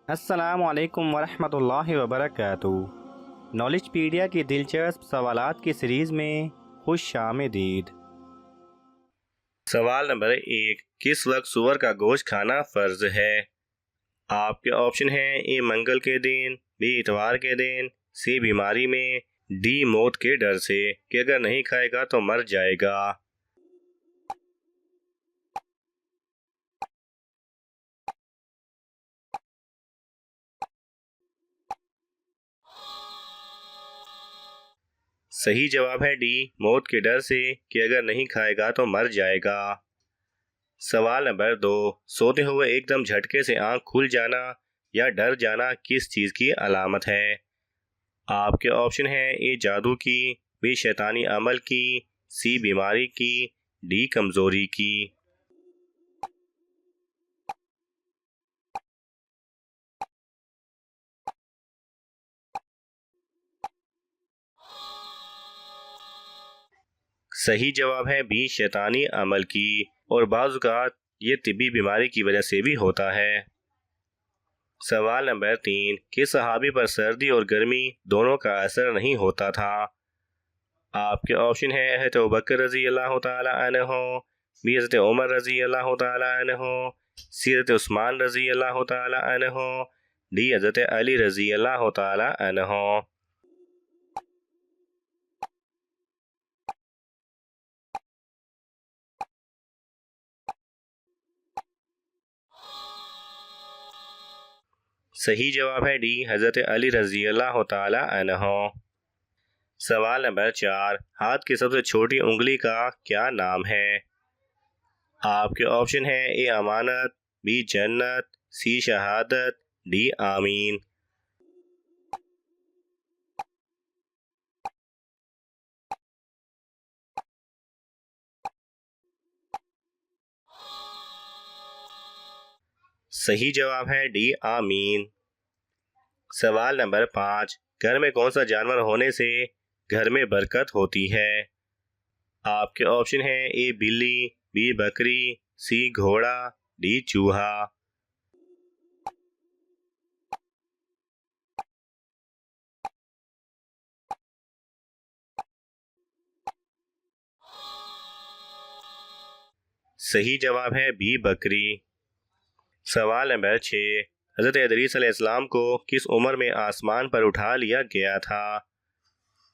अस्सलामु अलैकुम वरहमतुल्लाहि वबरकातुहू। नॉलेजपीडिया की दिलचस्प सवालात की सीरीज़ में खुश आमदीद। सवाल नंबर 1, किस वक्त सुअर का गोश्त खाना फर्ज है? आपके ऑप्शन हैं: ए मंगल के दिन, बी इतवार के दिन, सी बीमारी में, डी मौत के डर से कि अगर नहीं खाएगा तो मर जाएगा। सही जवाब है डी, मौत के डर से कि अगर नहीं खाएगा तो मर जाएगा। सवाल नंबर 2, सोते हुए एकदम झटके से आंख खुल जाना या डर जाना किस चीज की अलामत है? आपके ऑप्शन हैं: ए जादू की, बी शैतानी अमल की, सी बीमारी की, डी कमजोरी की। सही जवाब है बी शैतानी अमल की, और बाज़ औक़ात ये तिब्बी बीमारी की वजह से भी होता है। सवाल नंबर 3, किस सहाबी पर सर्दी और गर्मी दोनों का असर नहीं होता था? आपके ऑप्शन है: हज़रत अबू बकर रज़ी अल्लाह तआला अन्हु, बी हज़रत उमर रज़ी अल्लाह तआला अन्हु, सी हज़रत उस्मान रज़ी अल्लाह तआला अन्हु, डी हज़रत अली रज़ी अल्लाह तआला अन्हु। सही जवाब है डी, हज़रत अली रज़ी अल्लाह तआला अन्हु। सवाल नंबर 4, हाथ की सबसे छोटी उंगली का क्या नाम है? आपके ऑप्शन है: ए अमानत, बी जन्नत, सी शहादत, डी आमीन। सही जवाब है डी आमीन। सवाल नंबर 5, घर में कौन सा जानवर होने से घर में बरकत होती है? आपके ऑप्शन है: ए बिल्ली, बी बकरी, सी घोड़ा, डी चूहा। सही जवाब है बी बकरी। सवाल नंबर 6, हज़रत इदरीस अलैहिस्सलाम को किस उम्र में आसमान पर उठा लिया गया था?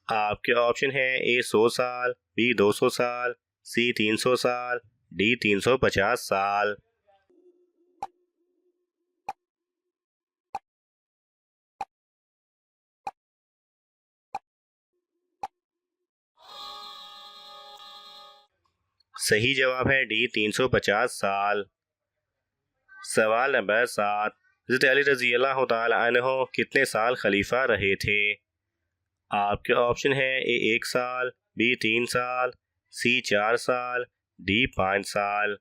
आपके ऑप्शन है: ए 100 साल, बी 200 साल, सी 300 साल, डी 350 साल। सही जवाब है डी 350 साल। सवाल नंबर 7, हज़रत अली रज़ी अल्लाह तआला अन्हु कितने साल खलीफा रहे थे? आपके ऑप्शन है: ए 1 साल, बी 3 साल, सी 4 साल, डी 5 साल।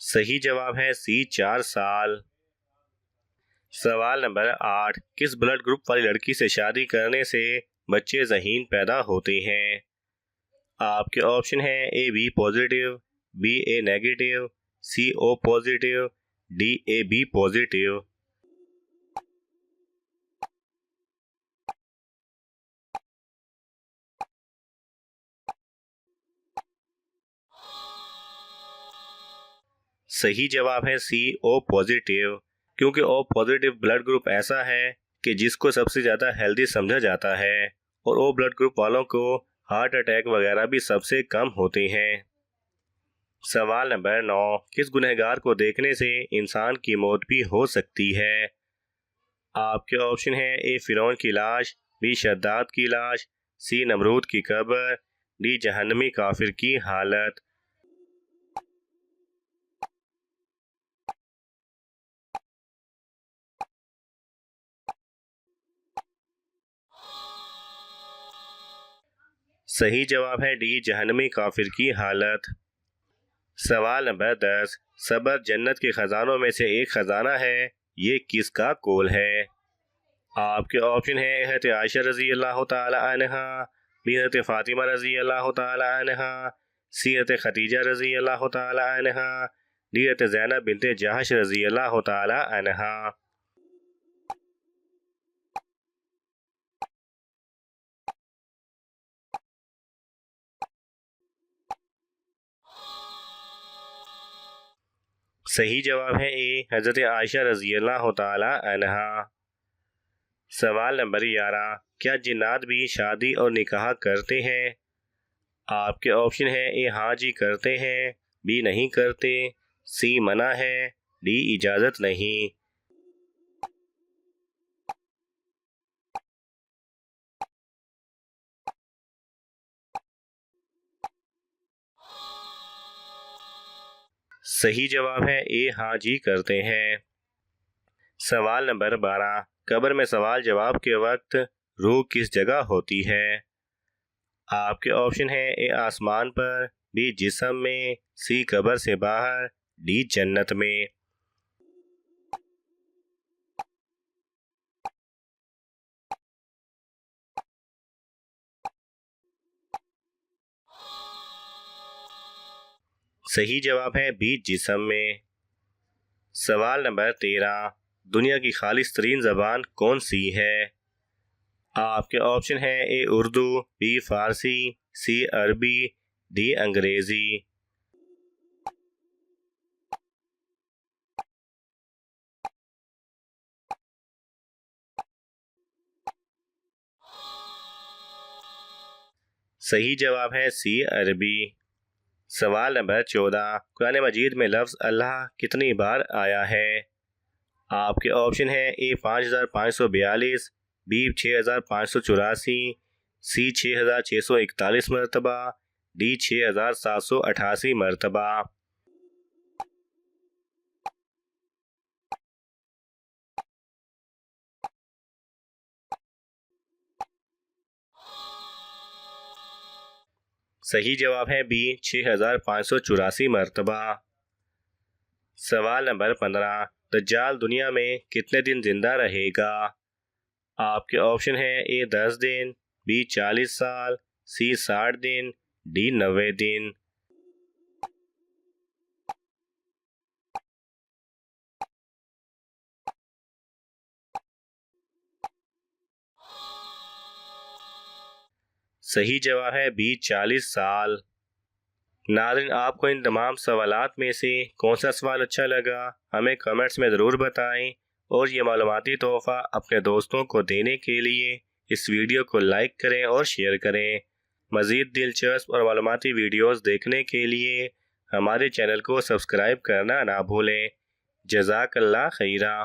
सही जवाब है सी 4 साल। सवाल नंबर 8, किस ब्लड ग्रुप वाली लड़की से शादी करने से बच्चे ज़हीन पैदा होते हैं? आपके ऑप्शन है: A B positive, B A negative, C O positive, D A B positive. सही जवाब है सी ओ पॉजिटिव, क्योंकि ओ पॉजिटिव ब्लड ग्रुप ऐसा है कि जिसको सबसे ज़्यादा हेल्दी समझा जाता है, और ओ ब्लड ग्रुप वालों को हार्ट अटैक वगैरह भी सबसे कम होते हैं। सवाल नंबर 9, किस गुनहगार को देखने से इंसान की मौत भी हो सकती है? आपके ऑप्शन है: ए फिरौन की लाश, बी शद्दाद की लाश, सी नमरूद की कब्र, डी जहन्नमी काफिर की हालत। सही जवाब है डी जहन्नमी काफिर की हालत। सवाल नंबर 10, सबर जन्नत के खजानों में से एक खजाना है, ये किसका कौल है? आपके ऑप्शन है हज़रत आयशा रज़ी अल्लाह ताला अन्हा, बी हज़रत फ़ातिमा रज़ी अल्लाह ताला अन्हा, सी हज़रत खदीजा रज़ी अल्लाह ताला अन्हा, डी हज़रत ज़ैनब बिन्त जहश रज़ी अल्लाह ताला अन्हा। सही जवाब है ए हज़रत आयशा रज़ी अल्लाह ताला अन्हा। सवाल नंबर 11, क्या जिन्नात भी शादी और निकाह करते हैं? आपके ऑप्शन है ए हाँ जी करते हैं, बी नहीं करते, सी मना है, डी इजाज़त नहीं। सही जवाब है ए हाँ जी करते हैं। सवाल नंबर 12, कब्र में सवाल जवाब के वक्त रूह किस जगह होती है? आपके ऑप्शन है ए आसमान पर, बी जिस्म में, सी कब्र से बाहर, डी जन्नत में। सही जवाब है बी जिस्म में। सवाल नंबर 13, दुनिया की खालिस तरीन ज़बान कौन सी है? आपके ऑप्शन है ए उर्दू, बी फारसी, सी अरबी, डी अंग्रेज़ी। सही जवाब है सी अरबी। सवाल नंबर 14, कुरान मजीद में लफ्ज़ अल्लाह कितनी बार आया है? आपके ऑप्शन है ए 5542, बी 6584, सी 6641 मरतबा, डी 6788 मरतबा। सही जवाब है बी 6584 मरतबा। सवाल नंबर 15, दज्जाल दुनिया में कितने दिन जिंदा रहेगा? आपके ऑप्शन है ए 10 दिन, बी 40 साल, सी 60 दिन, डी 90 दिन। सही जवाब है बी 40 साल। नाज़रीन, आपको इन तमाम सवालात में से कौन सा सवाल अच्छा लगा हमें कमेंट्स में ज़रूर बताएं, और ये मालूमाती तोहफ़ा अपने दोस्तों को देने के लिए इस वीडियो को लाइक करें और शेयर करें। मज़ीद दिलचस्प और मालूमाती वीडियोस देखने के लिए हमारे चैनल को सब्सक्राइब करना ना भूलें। जज़ाकल्लाह खैरा।